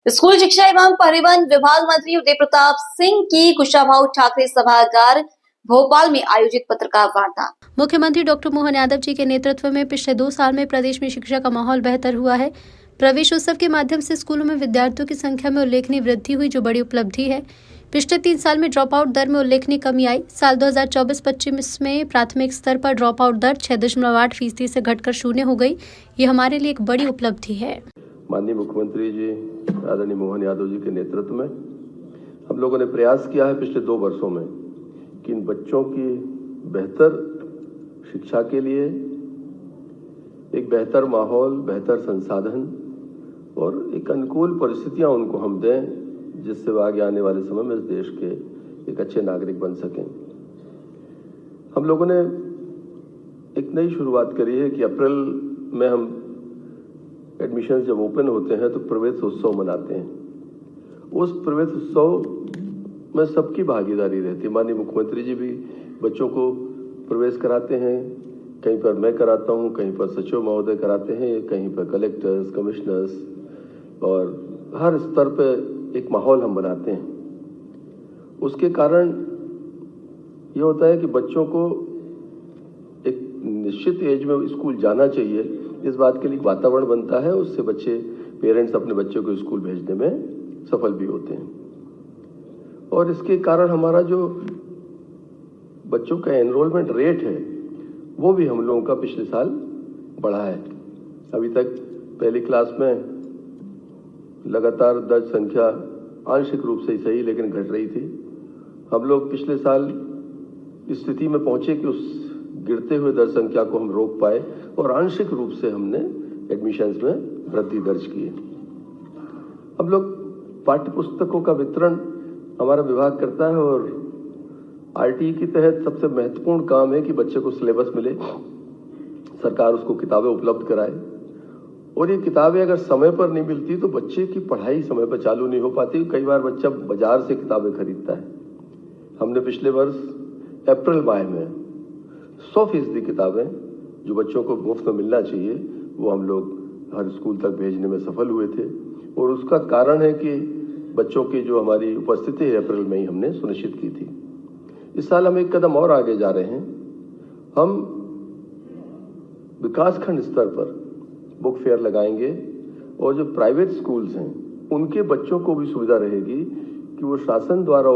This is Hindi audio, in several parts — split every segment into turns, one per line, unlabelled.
स्कूल शिक्षा एवं परिवहन विभाग मंत्री उदय प्रताप सिंह की कुशाभाऊ ठाकरे सभागार भोपाल में आयोजित पत्रकार वार्ता।
मुख्यमंत्री डॉक्टर मोहन यादव जी के नेतृत्व में पिछले 2 साल में प्रदेश में शिक्षा का माहौल बेहतर हुआ है। प्रवेश उत्सव के माध्यम से स्कूलों में विद्यार्थियों की संख्या में उल्लेखनीय वृद्धि हुई, जो बड़ी उपलब्धि है। पिछले 3 साल में ड्रॉप आउट दर में उल्लेखनीय कमी आई। साल 2024-25 में प्राथमिक स्तर पर ड्रॉप आउट दर 6.8% से घटकर 0 हो गई। ये हमारे लिए एक बड़ी उपलब्धि है।
माननीय मुख्यमंत्री जी आदरणीय मोहन यादव जी के नेतृत्व में हम लोगों ने प्रयास किया है पिछले 2 वर्षों में कि इन बच्चों की बेहतर शिक्षा के लिए एक बेहतर माहौल, बेहतर संसाधन और एक अनुकूल परिस्थितियां उनको हम दें, जिससे वो आगे आने वाले समय में इस देश के एक अच्छे नागरिक बन सकें। हम लोगों ने एक नई शुरुआत करी है कि अप्रैल में हम एडमिशन जब ओपन होते हैं तो प्रवेश उत्सव मनाते हैं। उस प्रवेश उत्सव में सबकी भागीदारी रहती है। माननीय मुख्यमंत्री जी भी बच्चों को प्रवेश कराते हैं, कहीं पर मैं कराता हूं, कहीं पर सचिव महोदय कराते हैं, कहीं पर कलेक्टर्स, कमिश्नर्स, और हर स्तर पर एक माहौल हम बनाते हैं। उसके कारण ये होता है कि बच्चों को एक निश्चित एज में स्कूल जाना चाहिए, इस बात के लिए वातावरण बनता है। उससे बच्चे, पेरेंट्स अपने बच्चों को स्कूल भेजने में सफल भी होते हैं। और इसके कारण हमारा जो बच्चों का एनरोलमेंट रेट है वो भी हम लोगों का पिछले साल बढ़ा है। अभी तक पहली क्लास में लगातार दर्ज संख्या आंशिक रूप से सही लेकिन घट रही थी। हम लोग पिछले साल इस स्थिति में पहुंचे कि उस गिरते हुए दर संख्या को हम रोक पाए और आंशिक रूप से हमने एडमिशन्स में वृद्धि दर्ज की है। हम लोग पाठ्य पुस्तकों का वितरण हमारा विभाग करता है और आरटीई के तहत सबसे महत्वपूर्ण काम है कि बच्चे को सिलेबस मिले, सरकार उसको किताबें उपलब्ध कराए। और ये किताबें अगर समय पर नहीं मिलती तो बच्चे की पढ़ाई समय पर चालू नहीं हो पाती। कई बार बच्चा बाजार से किताबें खरीदता है। हमने पिछले वर्ष अप्रैल माह में 100% किताबें जो बच्चों को मुफ्त में मिलना चाहिए वो हम लोग हर स्कूल तक भेजने में सफल हुए थे। और उसका कारण है कि बच्चों की जो हमारी उपस्थिति है अप्रैल में ही हमने सुनिश्चित की थी। इस साल हम एक कदम और आगे जा रहे हैं। हम विकासखंड स्तर पर बुक फेयर लगाएंगे और जो प्राइवेट स्कूल्स हैं उनके बच्चों को भी सुविधा रहेगी कि वो शासन द्वारा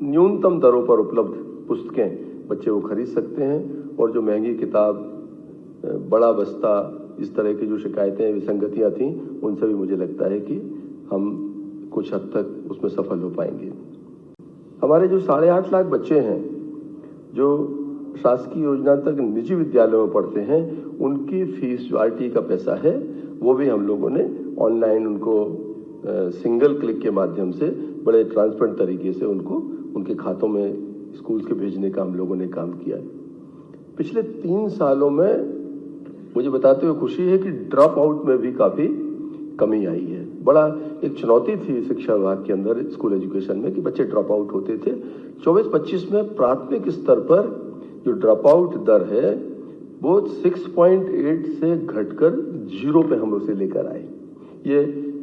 न्यूनतम दरों पर उपलब्ध पुस्तकें बच्चे वो खरीद सकते हैं। और जो महंगी किताब, बड़ा बस्ता, इस तरह की जो शिकायतें, विसंगतियां थीं, उनसे भी मुझे लगता है कि हम कुछ हद तक उसमें सफल हो पाएंगे। हमारे जो 8.5 लाख बच्चे हैं जो शासकीय योजना तक निजी विद्यालयों में पढ़ते हैं, उनकी फीस जो आरटीई का पैसा है वो भी हम लोगों ने ऑनलाइन उनको सिंगल क्लिक के माध्यम से बड़े ट्रांसपेरेंट तरीके से उनको उनके खातों में स्कूल के भेजने का हम लोगों ने काम किया है। पिछले 3 सालों में मुझे बताते हुए खुशी है कि ड्रॉप आउट में भी काफी कमी आई है। बड़ा एक चुनौती थी शिक्षा विभाग के अंदर स्कूल एजुकेशन में कि बच्चे ड्रॉप आउट होते थे। 24-25 में प्राथमिक स्तर पर जो ड्रॉप आउट दर है वो 6.8 से घटकर 0 पे हम उसे लेकर आए। ये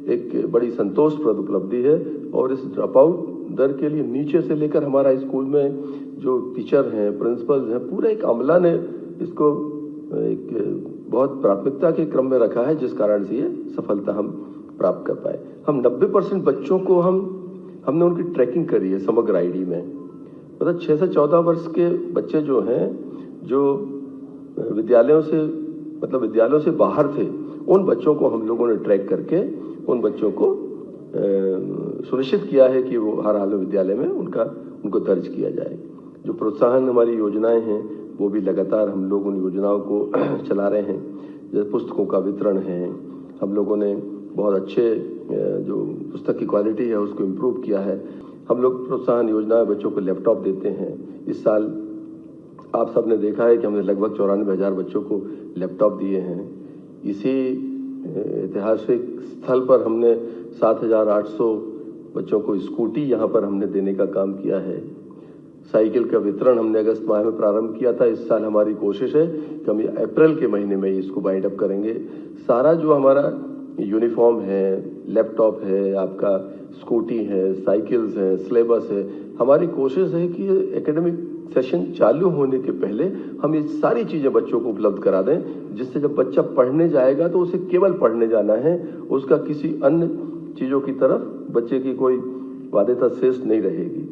एक बड़ी संतोषप्रद उपलब्धि है। और इस ड्रॉप आउट दर के लिए नीचे से लेकर हमारा स्कूल में जो टीचर हैं, प्रिंसिपल्स हैं, पूरा एक अमला ने इसको एक बहुत प्राथमिकता के क्रम में रखा है, जिस कारण से ये सफलता हम प्राप्त कर पाए। हम 90% बच्चों को हमने उनकी ट्रैकिंग करी है समग्र आईडी में। मतलब 6 से 14 वर्ष के बच्चे जो हैं, जो विद्यालयों से बाहर थे, उन बच्चों को हम लोगों ने ट्रैक करके उन बच्चों को सुनिश्चित किया है कि वो हर हाल में विद्यालय में उनको दर्ज किया जाए। जो प्रोत्साहन हमारी योजनाएं हैं वो भी लगातार हम लोग उन योजनाओं को चला रहे हैं। जैसे पुस्तकों का वितरण है, हम लोगों ने बहुत अच्छे जो पुस्तक की क्वालिटी है उसको इम्प्रूव किया है। हम लोग प्रोत्साहन योजना बच्चों को लैपटॉप देते हैं। इस साल आप सबने देखा है कि हमने लगभग 94,000 बच्चों को लैपटॉप दिए हैं। इसी ऐतिहासिक स्थल पर हमने 7,800 बच्चों को स्कूटी यहाँ पर हमने देने का काम किया है। साइकिल का वितरण हमने अगस्त माह में प्रारंभ किया था। इस साल हमारी कोशिश है कि हम अप्रैल के महीने में इसको बाइंड अप करेंगे। सारा जो हमारा यूनिफॉर्म है, लैपटॉप है, आपका स्कूटी है, साइकिल्स है, सिलेबस है। हमारी कोशिश है कि एकेडमिक सेशन चालू होने के पहले हम ये सारी चीजें बच्चों को उपलब्ध करा दें, जिससे जब बच्चा पढ़ने जाएगा तो उसे केवल पढ़ने जाना है, उसका किसी अन्य चीजों की तरफ बच्चे की कोई बाध्यता शेष नहीं रहेगी।